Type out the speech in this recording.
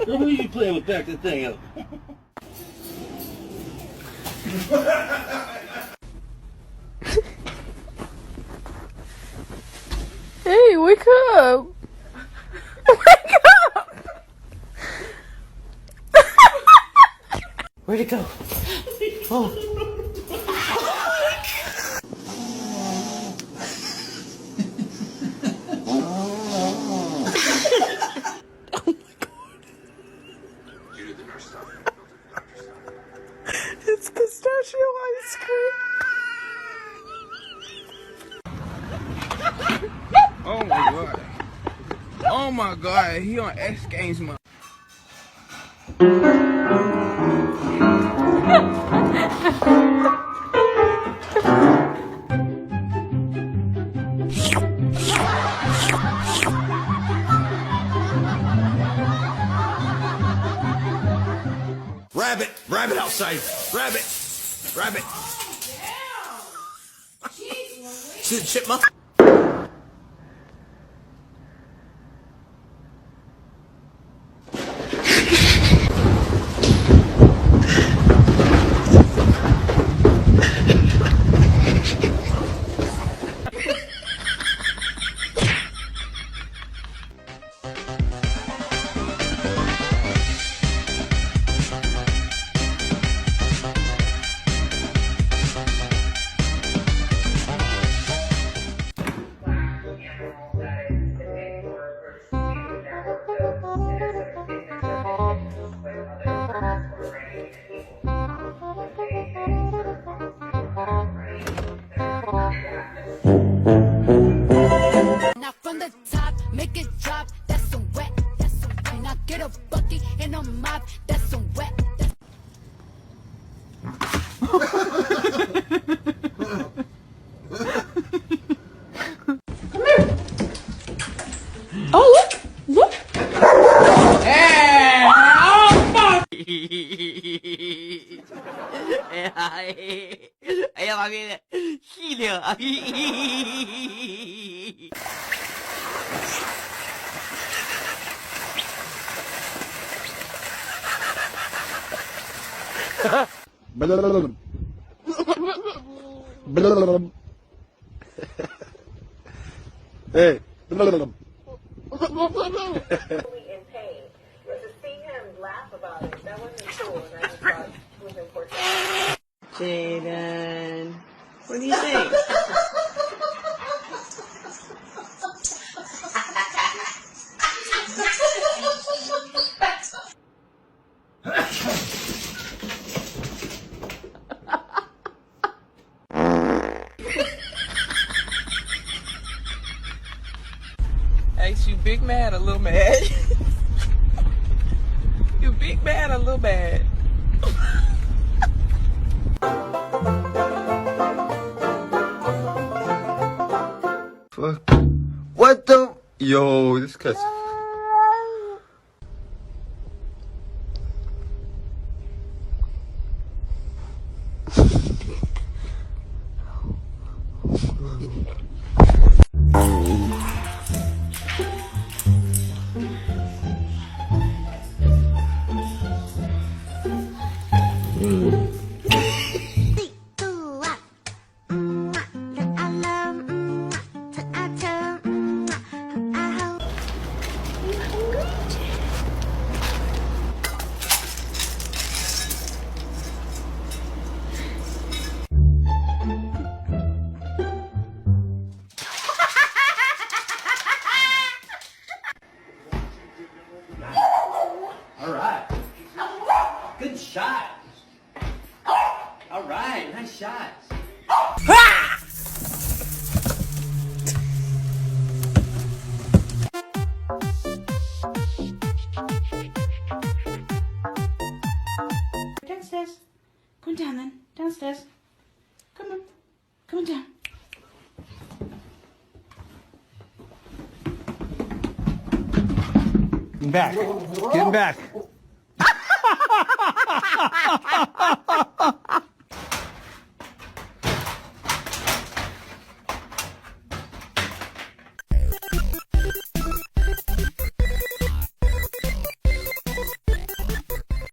Who are you playing with? Back the thing up. Hey, wake up! Wake up! Where'd it go? Oh. It's pistachio ice cream. Oh my god. Oh my god, he on X Games month. Rabbit! Rabbit outside! Rabbit! Rabbit! See the chipmunk? Now from the top, make it drop. That's some wet. That's some wet. Now get a bucket and a mop. That's some wet. Oh, look! Hey! Oh fuck! Ella va bien. Gilio. Hey! in pain. But to see him laugh about it, that wasn't cool, and I just thought it was important. Jaden, what do you think? Ask you big mad or little mad? You big mad or little mad? Fuck. What the? Yo, this guy's. Alright. Good shot. Alright, nice shot. Downstairs. Come down then. Downstairs. Come on. Come on down. Get back. Get back.